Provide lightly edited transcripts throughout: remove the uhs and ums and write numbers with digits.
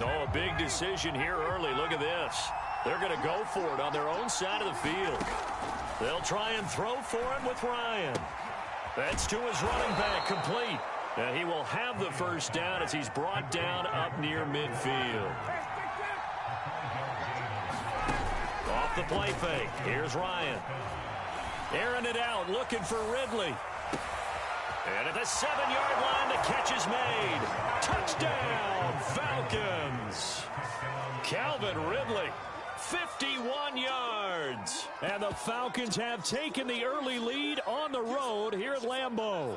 Oh, a big decision here early. Look at this. They're going to go for it on their own side of the field. They'll try and throw for it with Ryan. That's to his running back, complete. And he will have the first down as he's brought down up near midfield. Off the play fake. Here's Ryan. Airing it out, looking for Ridley. And at the 7-yard line, the catch is made. Touchdown, Falcons. Calvin Ridley, 51 yards. And the Falcons have taken the early lead on the road here at Lambeau.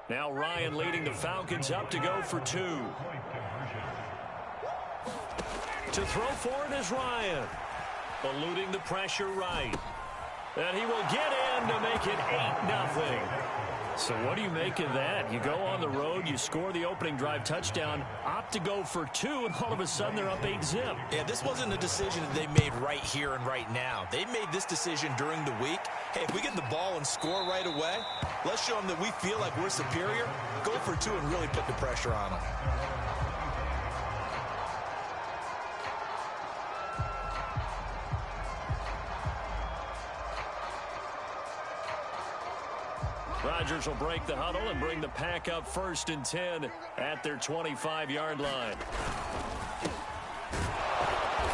Now Ryan leading the Falcons up to go for 2. To throw for it is Ryan. Eluding the pressure right. And he will get in to make it 8-0. So what do you make of that? You go on the road, you score the opening drive touchdown, opt to go for 2, and all of a sudden they're up 8-zip. Yeah, this wasn't a decision that they made right here and right now. They made this decision during the week. Hey, if we get the ball and score right away, let's show them that we feel like we're superior. Go for 2 and really put the pressure on them. Rodgers will break the huddle and bring the pack up 1st and 10 at their 25-yard line.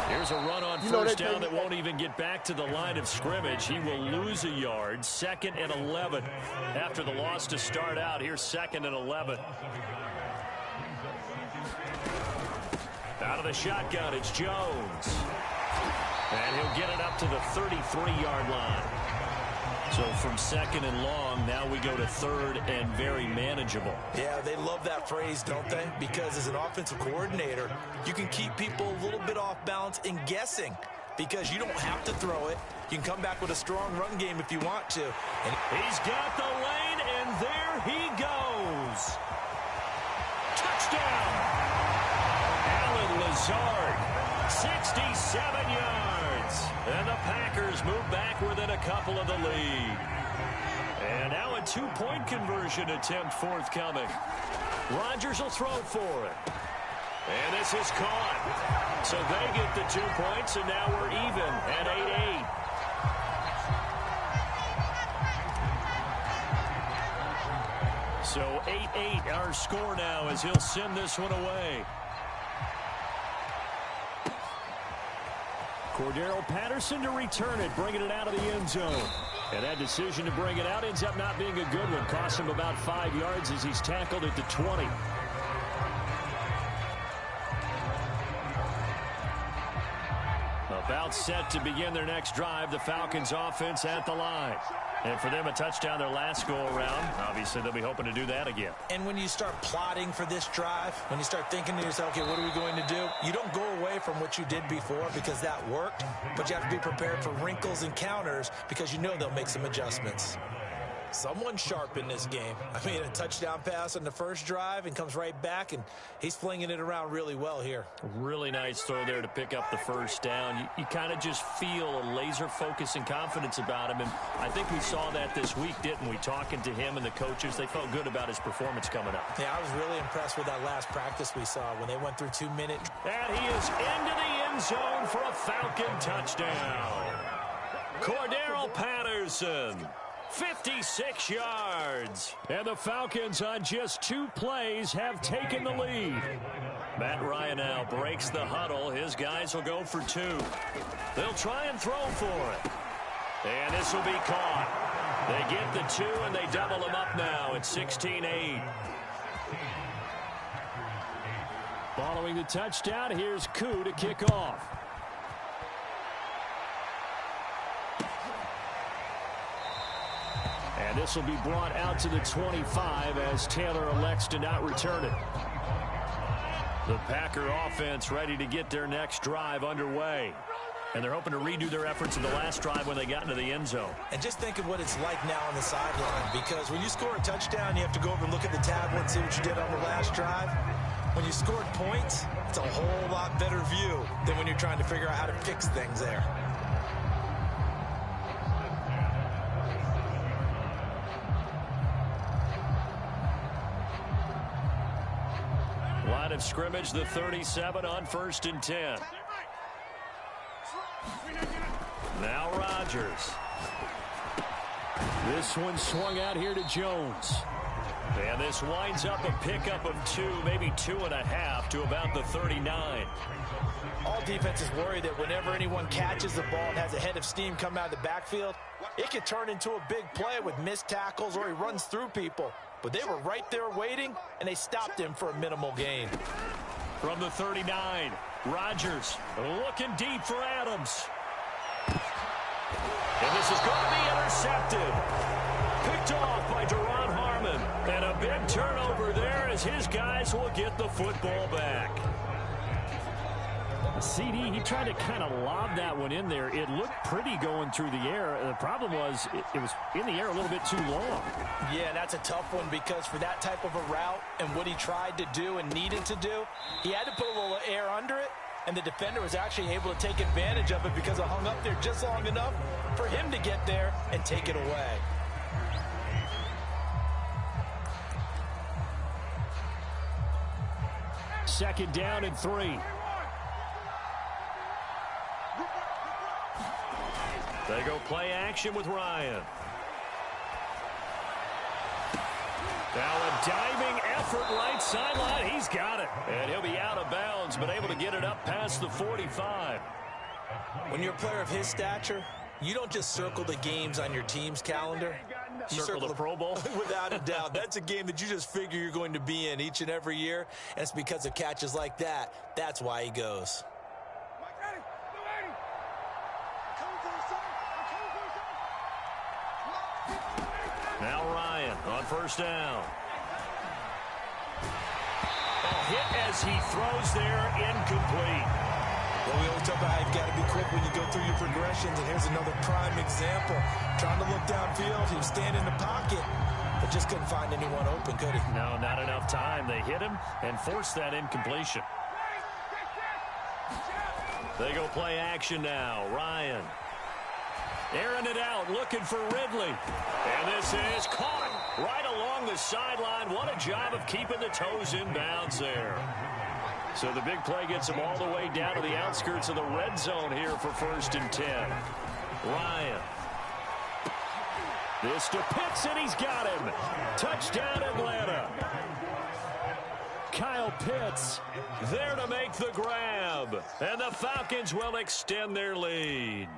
Here's a run on first down that won't even get back to the line of scrimmage. He will lose a yard. 2nd and 11 after the loss to start out. Here's 2nd and 11. Out of the shotgun, it's Jones. And he'll get it up to the 33-yard line. So from 2nd and long, now we go to 3rd and very manageable. Yeah, they love that phrase, don't they? Because as an offensive coordinator, you can keep people a little bit off balance and guessing because you don't have to throw it. You can come back with a strong run game if you want to. And he's got the lane, and there he goes. Touchdown! Allen Lazard, 67 yards. And the Packers move back within a couple of the lead. And now a 2-point conversion attempt forthcoming. Rodgers will throw for it. And this is caught. So they get the 2 points, and now we're even at 8-8. So 8-8 our score now as he'll send this one away. Cordero Patterson to return it, bringing it out of the end zone. And that decision to bring it out ends up not being a good one. Cost him about 5 yards as he's tackled at the 20. About set to begin their next drive, the Falcons offense at the line. And for them, a touchdown their last go-around. Obviously, they'll be hoping to do that again. And when you start plotting for this drive, when you start thinking to yourself, okay, what are we going to do? You don't go away from what you did before because that worked, but you have to be prepared for wrinkles and counters because you know they'll make some adjustments. Someone sharp in this game. I mean, a touchdown pass on the first drive and comes right back, and he's flinging it around really well here. Really nice throw there to pick up the first down. You kind of just feel a laser focus and confidence about him, and I think we saw that this week, didn't we? Talking to him and the coaches, they felt good about his performance coming up. Yeah, I was really impressed with that last practice we saw when they went through 2 minutes. And he is into the end zone for a Falcon touchdown. Cordero Patterson. 56 yards. And the Falcons on just 2 plays have taken the lead. Matt Ryan now breaks the huddle. His guys will go for 2. They'll try and throw for it. And this will be caught. They get the 2 and they double them up now at 16-8. Following the touchdown, here's Koo to kick off. And this will be brought out to the 25 as Taylor elects to not return it. The Packer offense ready to get their next drive underway. And they're hoping to redo their efforts in the last drive when they got into the end zone. And just think of what it's like now on the sideline, because when you score a touchdown, you have to go over and look at the tablet and see what you did on the last drive. When you scored points, it's a whole lot better view than when you're trying to figure out how to fix things there. Line of scrimmage, the 37 on 1st and 10. Now Rodgers. This one swung out here to Jones. And this winds up a pickup of 2, maybe 2.5 to about the 39. All defenses worry that whenever anyone catches the ball and has a head of steam come out of the backfield, it can turn into a big play with missed tackles or he runs through people. But they were right there waiting, and they stopped him for a minimal gain. From the 39, Rodgers looking deep for Adams. And this is going to be intercepted. Picked off by Duron Harmon. And a big turnover there as his guys will get the football back. CD, he tried to kind of lob that one in there. It looked pretty going through the air. The problem was it was in the air a little bit too long. Yeah, that's a tough one because for that type of a route and what he tried to do and needed to do, he had to put a little air under it, and the defender was actually able to take advantage of it because it hung up there just long enough for him to get there and take it away. Second down and 3. They go play action with Ryan. Now a diving effort right sideline. He's got it. And he'll be out of bounds, but able to get it up past the 45. When you're a player of his stature, you don't just circle the games on your team's calendar. You circle the Pro Bowl? Without a doubt. That's a game that you just figure you're going to be in each and every year. And it's because of catches like that. That's why he goes. Now Ryan on first down. A hit as he throws there, incomplete. Well, we always talk about how you've got to be quick when you go through your progressions, and here's another prime example. Trying to look downfield, he was standing in the pocket, but just couldn't find anyone open, could he? No, not enough time. They hit him and forced that incompletion. They go play action now. Ryan. Airing it out, looking for Ridley. And this is caught right along the sideline. What a job of keeping the toes in bounds there. So the big play gets him all the way down to the outskirts of the red zone here for 1st and 10. Ryan. This to Pitts, and he's got him. Touchdown, Atlanta. Kyle Pitts there to make the grab. And the Falcons will extend their lead.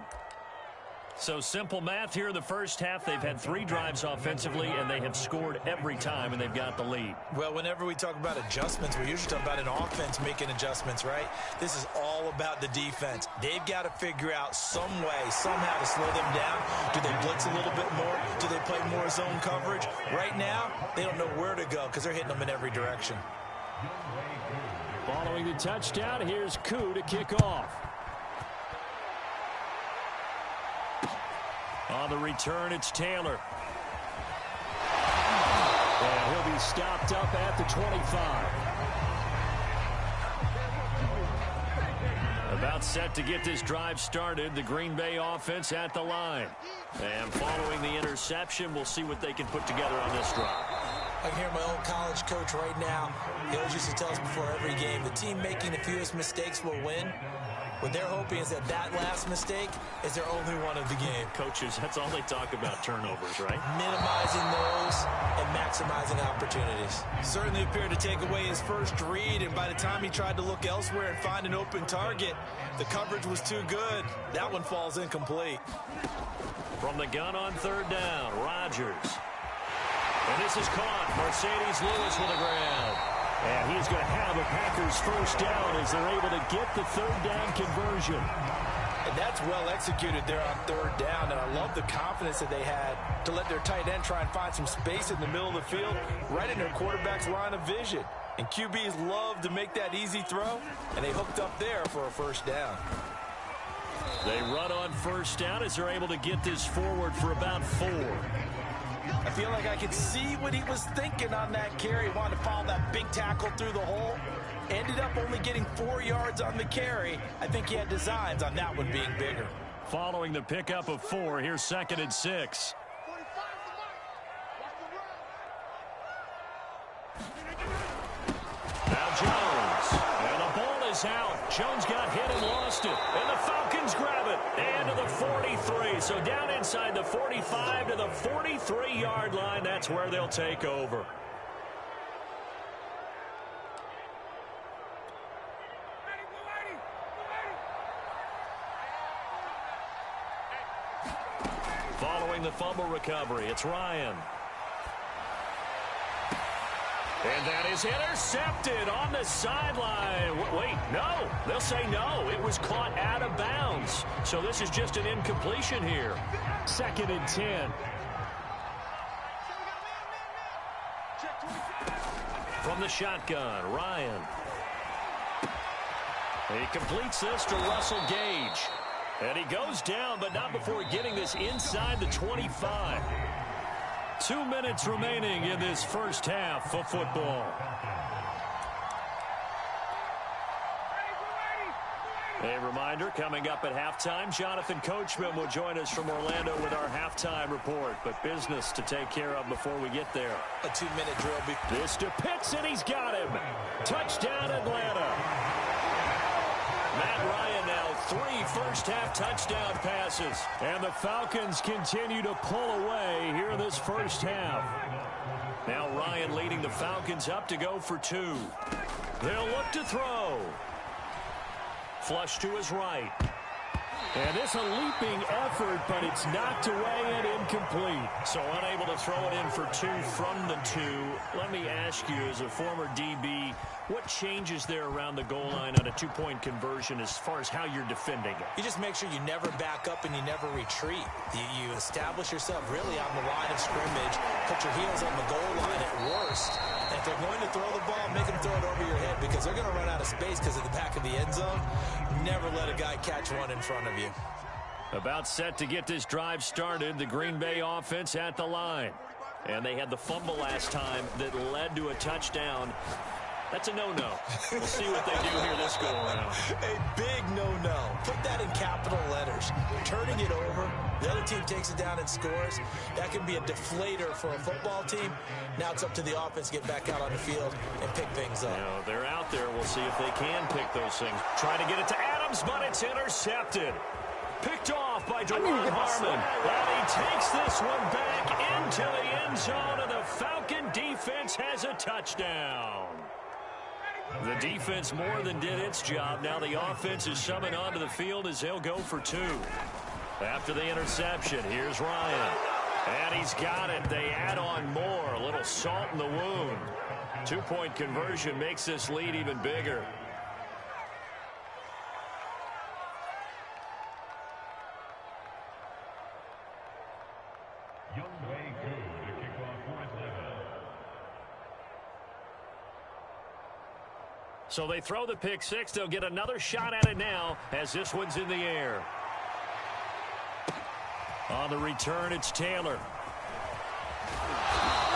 So simple math here in the first half. They've had 3 drives offensively, and they have scored every time, and they've got the lead. Well, whenever we talk about adjustments, we usually talk about an offense making adjustments, right? This is all about the defense. They've got to figure out some way, somehow to slow them down. Do they blitz a little bit more? Do they play more zone coverage? Right now, they don't know where to go because they're hitting them in every direction. Following the touchdown, here's Koo to kick off. On the return, it's Taylor. And he'll be stopped up at the 25. About set to get this drive started. The Green Bay offense at the line. And following the interception, we'll see what they can put together on this drive. I can hear my old college coach right now. He always used to tell us before every game, the team making the fewest mistakes will win. What they're hoping is that that last mistake is their only one of the game. Coaches, that's all they talk about, turnovers, right? Minimizing those and maximizing opportunities. Certainly appeared to take away his first read, and by the time he tried to look elsewhere and find an open target, the coverage was too good. That one falls incomplete. From the gun on 3rd down, Rodgers. And this is caught. Mercedes Lewis with a grab. And he's going to have a Packers first down as they're able to get the 3rd down conversion. And that's well executed there on 3rd down. And I love the confidence that they had to let their tight end try and find some space in the middle of the field, right in their quarterback's line of vision. And QBs love to make that easy throw, and they hooked up there for a first down. They run on 1st down as they're able to get this forward for about 4. I feel like I could see what he was thinking on that carry. He wanted to follow that big tackle through the hole. Ended up only getting 4 yards on the carry. I think he had designs on that one being bigger. Following the pickup of 4, here's 2nd and 6. Now Jones. is out. Jones got hit and lost it. And the Falcons grab it. And to the 43. So down inside the 45 to the 43-yard line. That's where they'll take over. Following the fumble recovery, it's Ryan. And that is intercepted on the sideline. Wait, no. They'll say no. It was caught out of bounds. So this is just an incompletion here. 2nd and 10. From the shotgun, Ryan. He completes this to Russell Gage. And he goes down, but not before getting this inside the 25. 2 minutes remaining in this first half of football. A reminder, coming up at halftime, Jonathan Coachman will join us from Orlando with our halftime report. But business to take care of before we get there. A 2-minute drill. This to Pitts, and he's got him. Touchdown, Atlanta. Matt Ryan now 3 first-half touchdown passes. And the Falcons continue to pull away here in this first half. Now Ryan leading the Falcons up to go for 2. They'll look to throw. Flush to his right. And it's a leaping effort, but it's knocked away and incomplete. So unable to throw it in for 2 from the 2. Let me ask you, as a former DB, what changes there around the goal line on a 2-point conversion as far as how you're defending it? You just make sure you never back up and you never retreat. You establish yourself really on the line of scrimmage, put your heels on the goal line at worst. And if they're going to throw the ball, make them throw it over your head because they're going to run out of space because of the back of the end zone. Never let a guy catch one in front of you. About set to get this drive started, the Green Bay offense at the line. And they had the fumble last time that led to a touchdown. That's a no-no. We'll see what they do here this go-around. A big no-no. Put that in capital letters. Turning it over, the other team takes it down and scores. That can be a deflator for a football team. Now it's up to the offense to get back out on the field and pick things up. You know, they're out there. We'll see if they can pick those things. Trying to get it to Adams, but it's intercepted. Picked off by Duron Harmon. And he takes this one back into the end zone, and the Falcon defense has a touchdown. The defense more than did its job. Now the offense is summoned onto the field as they'll go for 2. After the interception, here's Ryan. And he's got it. They add on more. A little salt in the wound. 2-point conversion makes this lead even bigger. So they throw the pick 6. They'll get another shot at it now as this one's in the air. On the return, it's Taylor.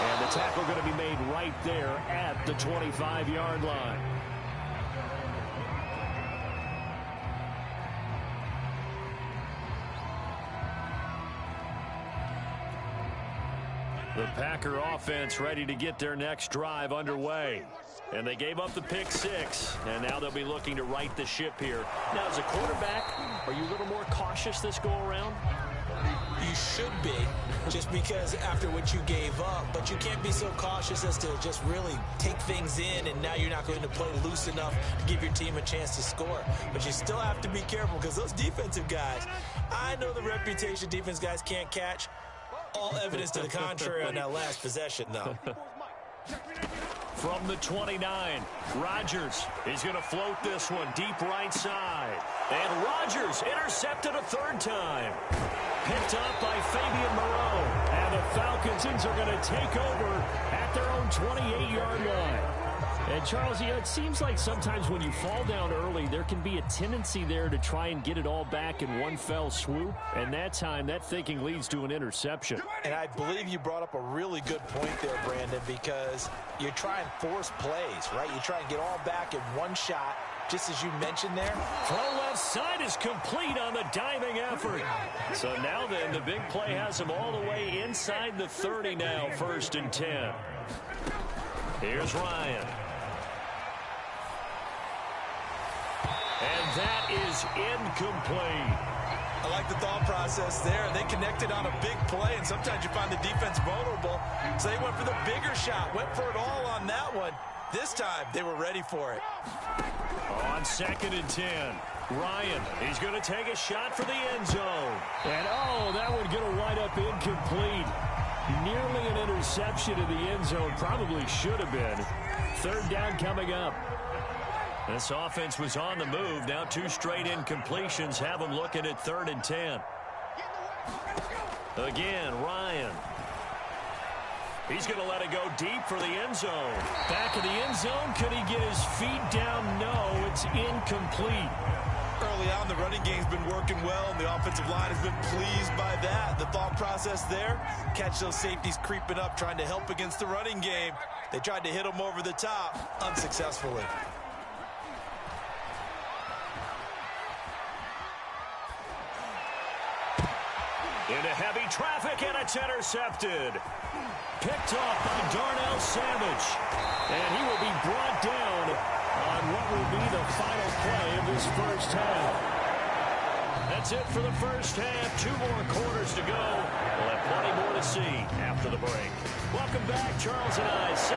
And the tackle going to be made right there at the 25-yard line. The Packer offense ready to get their next drive underway. And they gave up the pick 6, and now they'll be looking to right the ship here. Now, as a quarterback, are you a little more cautious this go-around? You should be, just because after what you gave up. But you can't be so cautious as to just really take things in, and now you're not going to play loose enough to give your team a chance to score. But you still have to be careful because those defensive guys, I know the reputation defense guys can't catch. All evidence to the contrary on that last possession, though. From the 29, Rodgers is going to float this one deep right side. And Rodgers intercepted a 3rd time. Picked up by Fabian Moreau. And the Falcons are going to take over at their own 28-yard line. And, Charles, you know, it seems like sometimes when you fall down early, there can be a tendency there to try and get it all back in one fell swoop. And that time, that thinking leads to an interception. And I believe you brought up a really good point there, Brandon, because you try and force plays, right? You try and get all back in one shot, just as you mentioned there. Throw left side is complete on the diving effort. So now then, the big play has them all the way inside the 30 now, 1st and 10. Here's Ryan. And that is incomplete. I like the thought process there. They connected on a big play, and sometimes you find the defense vulnerable. So they went for the bigger shot, went for it all on that one. This time, they were ready for it. On 2nd and 10, Ryan, he's going to take a shot for the end zone. And, oh, that one going to wind up incomplete. Nearly an interception in the end zone. Probably should have been. 3rd down coming up. This offense was on the move. Now 2 straight incompletions have them looking at 3rd and 10. Again, Ryan. He's going to let it go deep for the end zone. Back of the end zone. Could he get his feet down? No, it's incomplete. Early on, the running game's been working well, and the offensive line has been pleased by that. The thought process there, catch those safeties creeping up, trying to help against the running game. They tried to hit them over the top, unsuccessfully. Into heavy traffic, and it's intercepted. Picked off by Darnell Savage. And he will be brought down on what will be the final play of this first half. That's it for the first half. 2 more quarters to go. We'll have plenty more to see after the break. Welcome back, Charles and I.